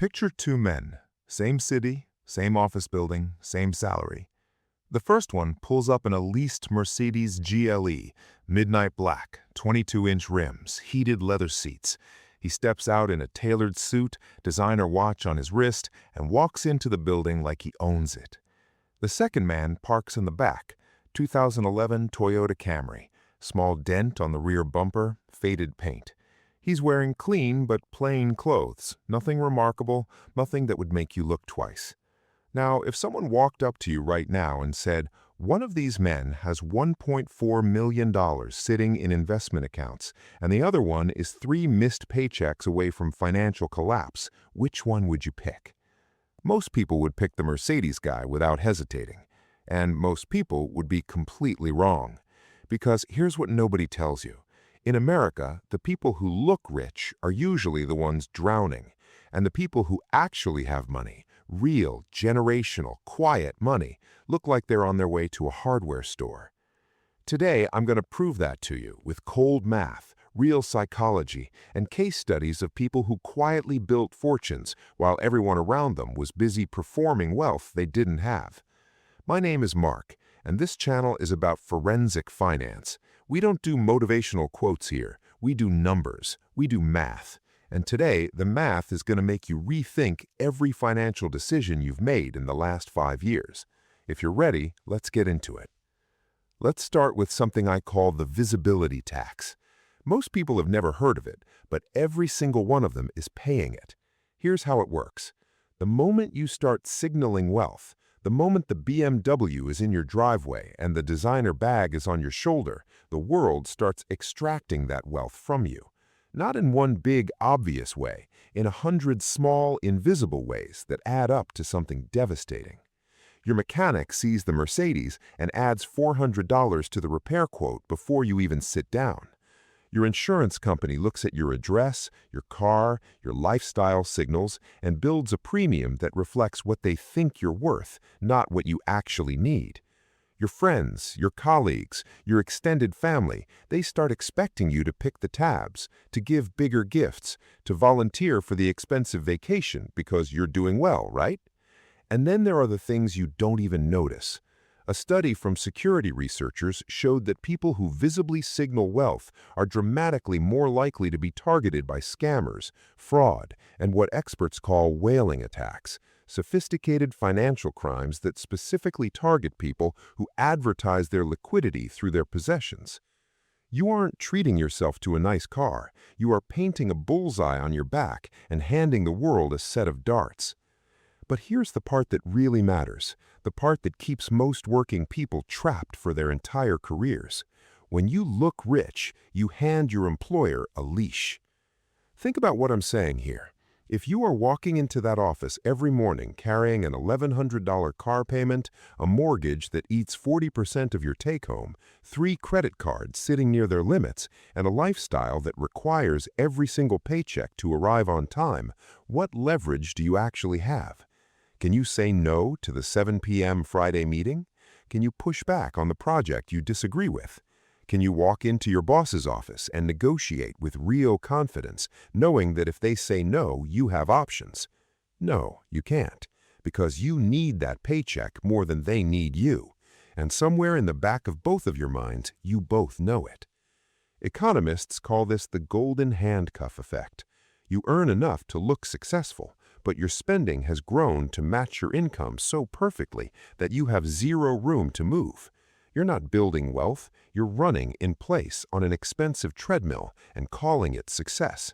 Picture two men, same city, same office building, same salary. The first one pulls up in a leased Mercedes GLE, midnight black, 22-inch rims, heated leather seats. He steps out in a tailored suit, designer watch on his wrist, and walks into the building like he owns it. The second man parks in the back, 2011 Toyota Camry, small dent on the rear bumper, faded paint. He's wearing clean but plain clothes, nothing remarkable, nothing that would make you look twice. Now, if someone walked up to you right now and said, one of these men has $1.4 million sitting in investment accounts, and the other one is 3 missed paychecks away from financial collapse, which one would you pick? Most people would pick the Mercedes guy without hesitating, and most people would be completely wrong. Because here's what nobody tells you. In America, the people who look rich are usually the ones drowning, and the people who actually have money, real, generational, quiet money, look like they're on their way to a hardware store. Today, I'm going to prove that to you with cold math, real psychology, and case studies of people who quietly built fortunes while everyone around them was busy performing wealth they didn't have. My name is Mark, and this channel is about forensic finance. We don't do motivational quotes here. We do numbers. We do math. And today, the math is going to make you rethink every financial decision you've made in the last 5 years. If you're ready, let's get into it. Let's start with something I call the visibility tax. Most people have never heard of it, but every single one of them is paying it. Here's how it works. The moment you start signaling wealth, the moment the BMW is in your driveway and the designer bag is on your shoulder, the world starts extracting that wealth from you. Not in one big, obvious way, in 100 small, invisible ways that add up to something devastating. Your mechanic sees the Mercedes and adds $400 to the repair quote before you even sit down. Your insurance company looks at your address, your car, your lifestyle signals, and builds a premium that reflects what they think you're worth, not what you actually need. Your friends, your colleagues, your extended family, they start expecting you to pick the tabs, to give bigger gifts, to volunteer for the expensive vacation because you're doing well, right? And then there are the things you don't even notice. A study from security researchers showed that people who visibly signal wealth are dramatically more likely to be targeted by scammers, fraud, and what experts call whaling attacks, sophisticated financial crimes that specifically target people who advertise their liquidity through their possessions. You aren't treating yourself to a nice car. You are painting a bullseye on your back and handing the world a set of darts. But here's the part that really matters, the part that keeps most working people trapped for their entire careers. When you look rich, you hand your employer a leash. Think about what I'm saying here. If you are walking into that office every morning carrying an $1,100 car payment, a mortgage that eats 40% of your take-home, 3 credit cards sitting near their limits, and a lifestyle that requires every single paycheck to arrive on time, what leverage do you actually have? Can you say no to the 7 p.m. Friday meeting? Can you push back on the project you disagree with? Can you walk into your boss's office and negotiate with real confidence, knowing that if they say no, you have options? No, you can't, because you need that paycheck more than they need you. And somewhere in the back of both of your minds, you both know it. Economists call this the golden handcuff effect. You earn enough to look successful, but your spending has grown to match your income so perfectly that you have zero room to move. You're not building wealth, you're running in place on an expensive treadmill and calling it success.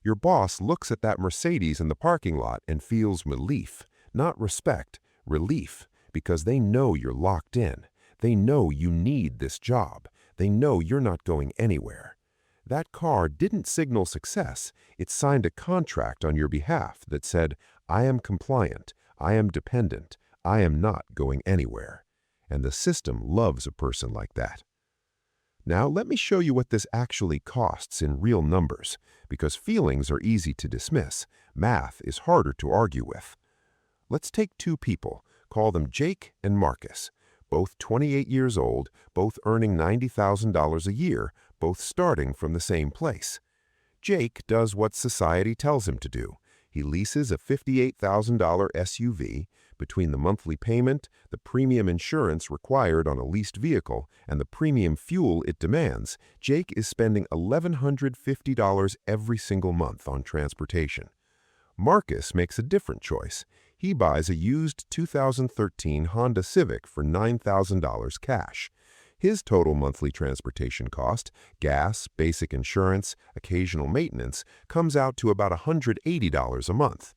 Your boss looks at that Mercedes in the parking lot and feels relief, not respect, relief, because they know you're locked in. They know you need this job. They know you're not going anywhere. That car didn't signal success. It signed a contract on your behalf that said, I am compliant, I am dependent, I am not going anywhere. And the system loves a person like that. Now, let me show you what this actually costs in real numbers, because feelings are easy to dismiss. Math is harder to argue with. Let's take 2 people, call them Jake and Marcus, both 28 years old, both earning $90,000 a year, both starting from the same place. Jake does what society tells him to do. He leases a $58,000 SUV. Between the monthly payment, the premium insurance required on a leased vehicle, and the premium fuel it demands, Jake is spending $1,150 every single month on transportation. Marcus makes a different choice. He buys a used 2013 Honda Civic for $9,000 cash. His total monthly transportation cost, gas, basic insurance, occasional maintenance, comes out to about $180 a month.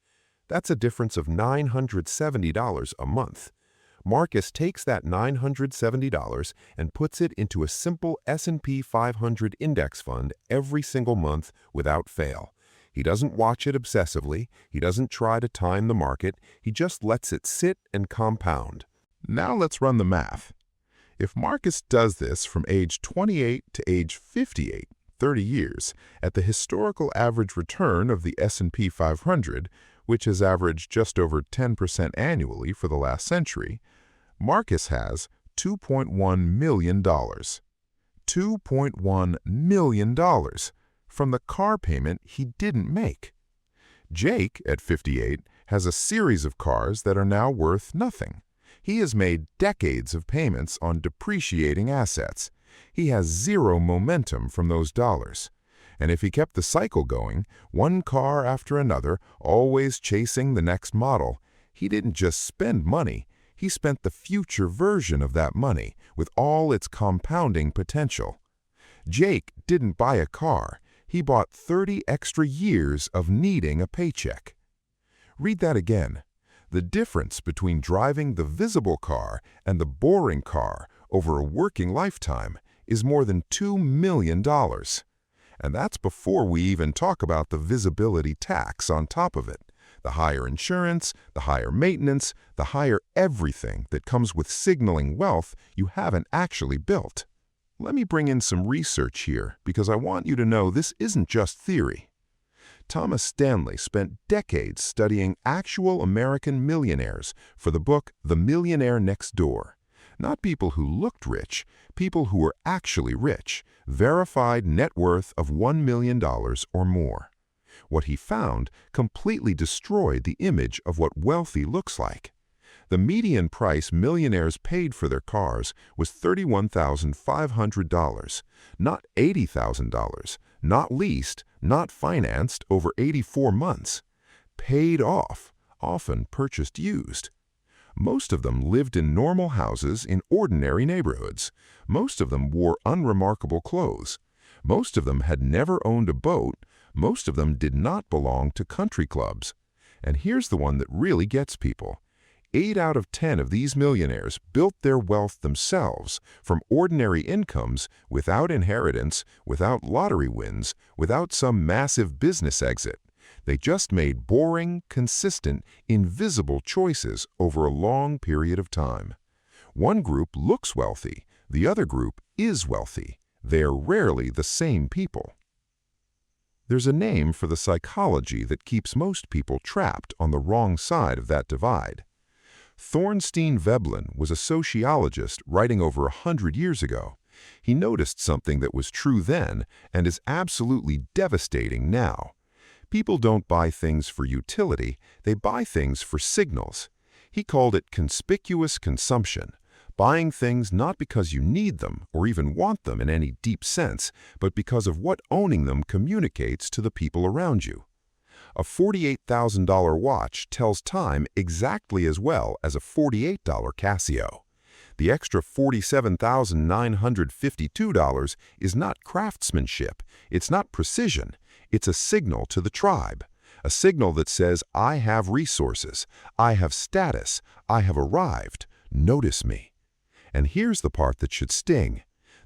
That's a difference of $970 a month. Marcus takes that $970 and puts it into a simple S&P 500 index fund every single month without fail. He doesn't watch it obsessively. He doesn't try to time the market. He just lets it sit and compound. Now let's run the math. If Marcus does this from age 28 to age 58, 30 years, at the historical average return of the S&P 500, which has averaged just over 10% annually for the last century, Marcus has $2.1 million. $2.1 million from the car payment he didn't make. Jake, at 58, has a series of cars that are now worth nothing. He has made decades of payments on depreciating assets. He has zero momentum from those dollars. And if he kept the cycle going, one car after another, always chasing the next model, he didn't just spend money, he spent the future version of that money with all its compounding potential. Jake didn't buy a car, he bought 30 extra years of needing a paycheck. Read that again. The difference between driving the visible car and the boring car over a working lifetime is more than $2 million. And that's before we even talk about the visibility tax on top of it, the higher insurance, the higher maintenance, the higher everything that comes with signaling wealth you haven't actually built. Let me bring in some research here because I want you to know this isn't just theory. Thomas Stanley spent decades studying actual American millionaires for the book The Millionaire Next Door. Not people who looked rich, people who were actually rich, verified net worth of $1 million or more. What he found completely destroyed the image of what wealthy looks like. The median price millionaires paid for their cars was $31,500, not $80,000, not leased, not financed over 84 months. Paid off, often purchased used. Most of them lived in normal houses in ordinary neighborhoods. Most of them wore unremarkable clothes. Most of them had never owned a boat. Most of them did not belong to country clubs. And here's the one that really gets people. 8 out of 10 of these millionaires built their wealth themselves from ordinary incomes without inheritance, without lottery wins, without some massive business exit. They just made boring, consistent, invisible choices over a long period of time. One group looks wealthy, the other group is wealthy. They are rarely the same people. There's a name for the psychology that keeps most people trapped on the wrong side of that divide. Thorstein Veblen was a sociologist writing over 100 years ago. He noticed something that was true then and is absolutely devastating now. People don't buy things for utility, they buy things for signals. He called it conspicuous consumption, buying things not because you need them or even want them in any deep sense, but because of what owning them communicates to the people around you. A $48,000 watch tells time exactly as well as a $48 Casio. The extra $47,952 is not craftsmanship, it's not precision, it's a signal to the tribe. A signal that says, I have resources, I have status, I have arrived, notice me. And here's the part that should sting.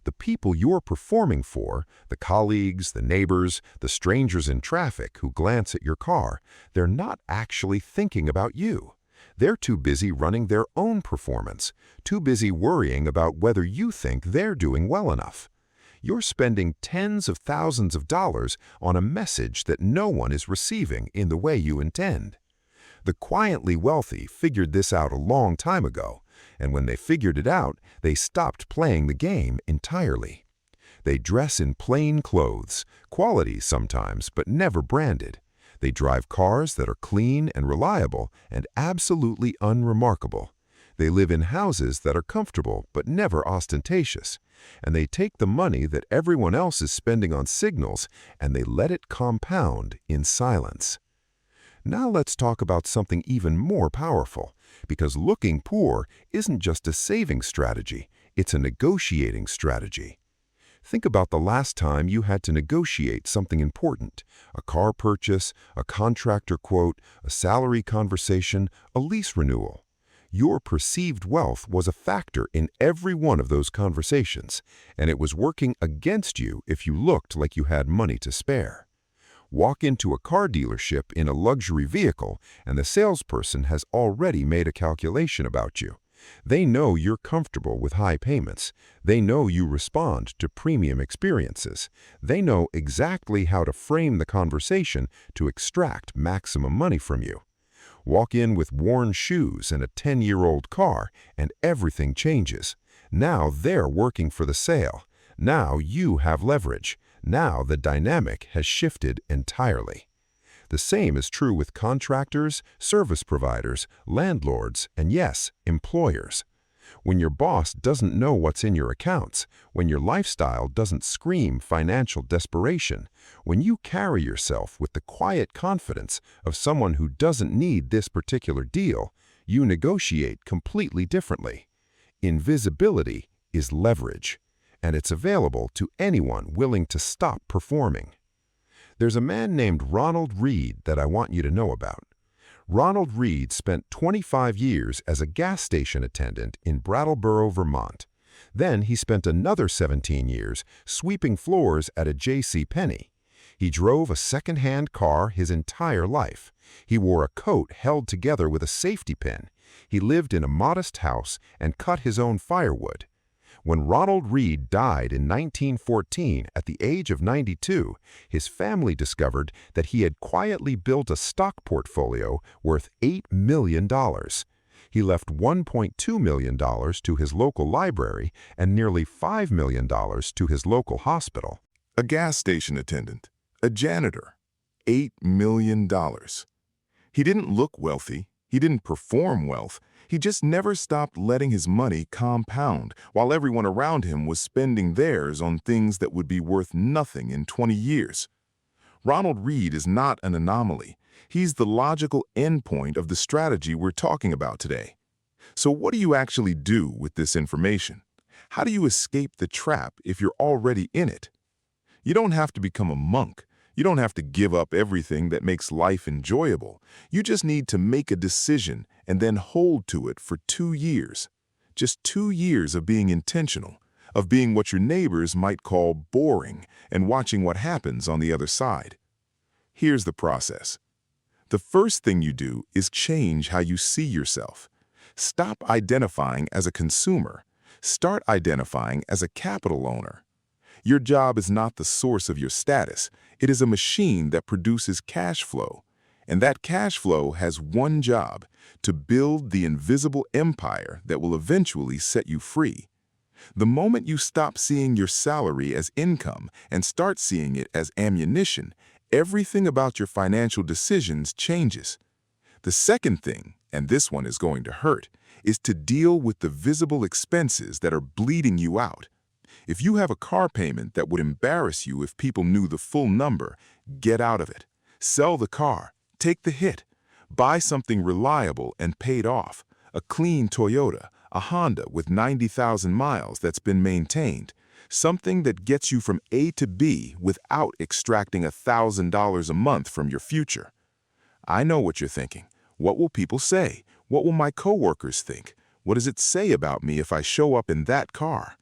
The people you're performing for, the colleagues, the neighbors, the strangers in traffic who glance at your car, they're not actually thinking about you. They're too busy running their own performance, too busy worrying about whether you think they're doing well enough. You're spending tens of thousands of dollars on a message that no one is receiving in the way you intend. The quietly wealthy figured this out a long time ago, and when they figured it out, they stopped playing the game entirely. They dress in plain clothes, quality sometimes, but never branded. They drive cars that are clean and reliable and absolutely unremarkable. They live in houses that are comfortable but never ostentatious. And they take the money that everyone else is spending on signals and they let it compound in silence. Now let's talk about something even more powerful, because looking poor isn't just a saving strategy, it's a negotiating strategy. Think about the last time you had to negotiate something important: a car purchase, a contractor quote, a salary conversation, a lease renewal. Your perceived wealth was a factor in every one of those conversations, and it was working against you if you looked like you had money to spare. Walk into a car dealership in a luxury vehicle, and the salesperson has already made a calculation about you. They know you're comfortable with high payments. They know you respond to premium experiences. They know exactly how to frame the conversation to extract maximum money from you. Walk in with worn shoes and a 10-year-old car, and everything changes. Now they're working for the sale. Now you have leverage. Now the dynamic has shifted entirely. The same is true with contractors, service providers, landlords, and yes, employers. When your boss doesn't know what's in your accounts, when your lifestyle doesn't scream financial desperation, when you carry yourself with the quiet confidence of someone who doesn't need this particular deal, you negotiate completely differently. Invisibility is leverage, and it's available to anyone willing to stop performing. There's a man named Ronald Reed that I want you to know about. Ronald Reed spent 25 years as a gas station attendant in Brattleboro, Vermont. Then he spent another 17 years sweeping floors at a J.C. Penney. He drove a second-hand car his entire life. He wore a coat held together with a safety pin. He lived in a modest house and cut his own firewood. When Ronald Reed died in 1914 at the age of 92, his family discovered that he had quietly built a stock portfolio worth $8 million. He left $1.2 million to his local library and nearly $5 million to his local hospital. A gas station attendant, a janitor, $8 million. He didn't look wealthy. He didn't perform wealth. He just never stopped letting his money compound while everyone around him was spending theirs on things that would be worth nothing in 20 years. Ronald Reed is not an anomaly. He's the logical endpoint of the strategy we're talking about today. So what do you actually do with this information? How do you escape the trap if you're already in it? You don't have to become a monk. You don't have to give up everything that makes life enjoyable. You just need to make a decision and then hold to it for 2 years. Just 2 years of being intentional, of being what your neighbors might call boring and watching what happens on the other side. Here's the process. The first thing you do is change how you see yourself. Stop identifying as a consumer. Start identifying as a capital owner. Your job is not the source of your status. It is a machine that produces cash flow. And that cash flow has one job: to build the invisible empire that will eventually set you free. The moment you stop seeing your salary as income and start seeing it as ammunition, everything about your financial decisions changes. The second thing, and this one is going to hurt, is to deal with the visible expenses that are bleeding you out. If you have a car payment that would embarrass you if people knew the full number, get out of it. Sell the car. Take the hit. Buy something reliable and paid off. A clean Toyota, a Honda with 90,000 miles that's been maintained. Something that gets you from A to B without extracting $1,000 a month from your future. I know what you're thinking. What will people say? What will my coworkers think? What does it say about me if I show up in that car?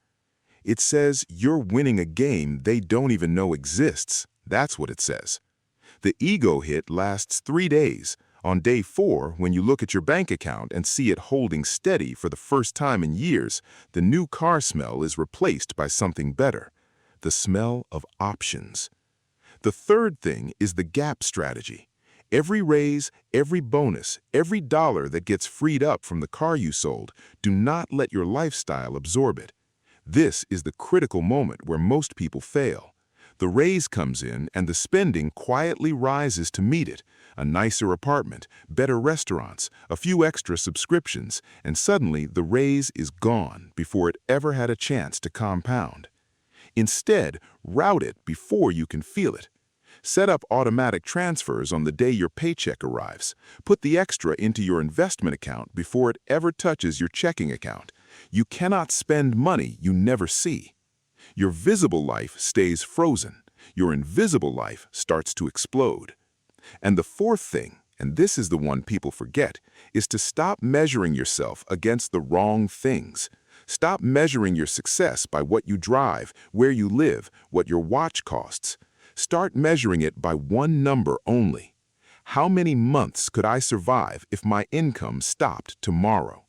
It says you're winning a game they don't even know exists. That's what it says. The ego hit lasts 3 days. On day 4, when you look at your bank account and see it holding steady for the first time in years, the new car smell is replaced by something better: the smell of options. The third thing is the gap strategy. Every raise, every bonus, every dollar that gets freed up from the car you sold, do not let your lifestyle absorb it. This is the critical moment where most people fail. The raise comes in and the spending quietly rises to meet it. A nicer apartment, better restaurants, a few extra subscriptions, and suddenly the raise is gone before it ever had a chance to compound. Instead, route it before you can feel it. Set up automatic transfers on the day your paycheck arrives. Put the extra into your investment account before it ever touches your checking account. You cannot spend money you never see. Your visible life stays frozen. Your invisible life starts to explode. And the fourth thing, and this is the one people forget, is to stop measuring yourself against the wrong things. Stop measuring your success by what you drive, where you live, what your watch costs. Start measuring it by one number only. How many months could I survive if my income stopped tomorrow?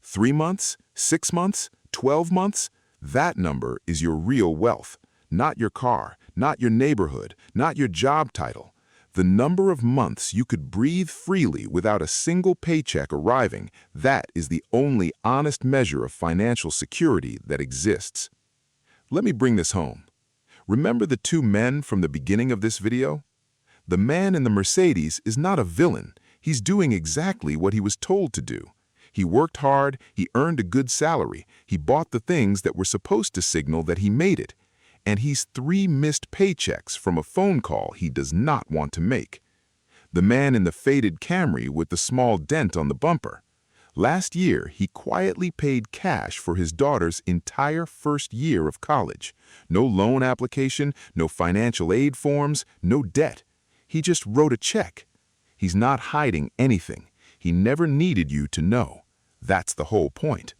3 months? 6 months? 12 months? That number is your real wealth, not your car, not your neighborhood, not your job title. The number of months you could breathe freely without a single paycheck arriving, that is the only honest measure of financial security that exists. Let me bring this home. Remember the two men from the beginning of this video? The man in the Mercedes is not a villain. He's doing exactly what he was told to do. He worked hard, he earned a good salary, he bought the things that were supposed to signal that he made it. And he's 3 missed paychecks from a phone call he does not want to make. The man in the faded Camry with the small dent on the bumper. Last year, he quietly paid cash for his daughter's entire first year of college. No loan application, no financial aid forms, no debt. He just wrote a check. He's not hiding anything. He never needed you to know. That's the whole point.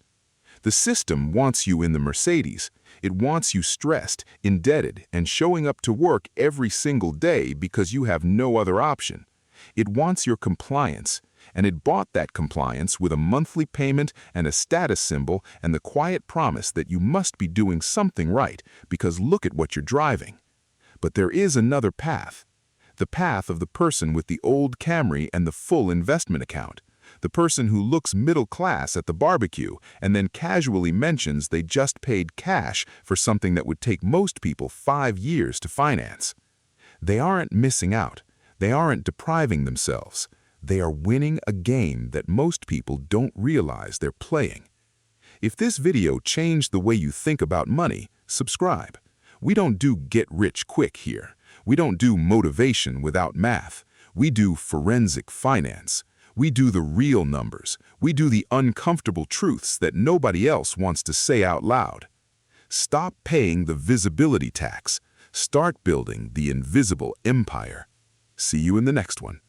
The system wants you in the Mercedes. It wants you stressed, indebted, and showing up to work every single day because you have no other option. It wants your compliance, and it bought that compliance with a monthly payment and a status symbol and the quiet promise that you must be doing something right because look at what you're driving. But there is another path. The path of the person with the old Camry and the full investment account. The person who looks middle class at the barbecue and then casually mentions they just paid cash for something that would take most people 5 years to finance. They aren't missing out. They aren't depriving themselves. They are winning a game that most people don't realize they're playing. If this video changed the way you think about money, subscribe. We don't do get rich quick here. We don't do motivation without math. We do forensic finance. We do the real numbers. We do the uncomfortable truths that nobody else wants to say out loud. Stop paying the visibility tax. Start building the invisible empire. See you in the next one.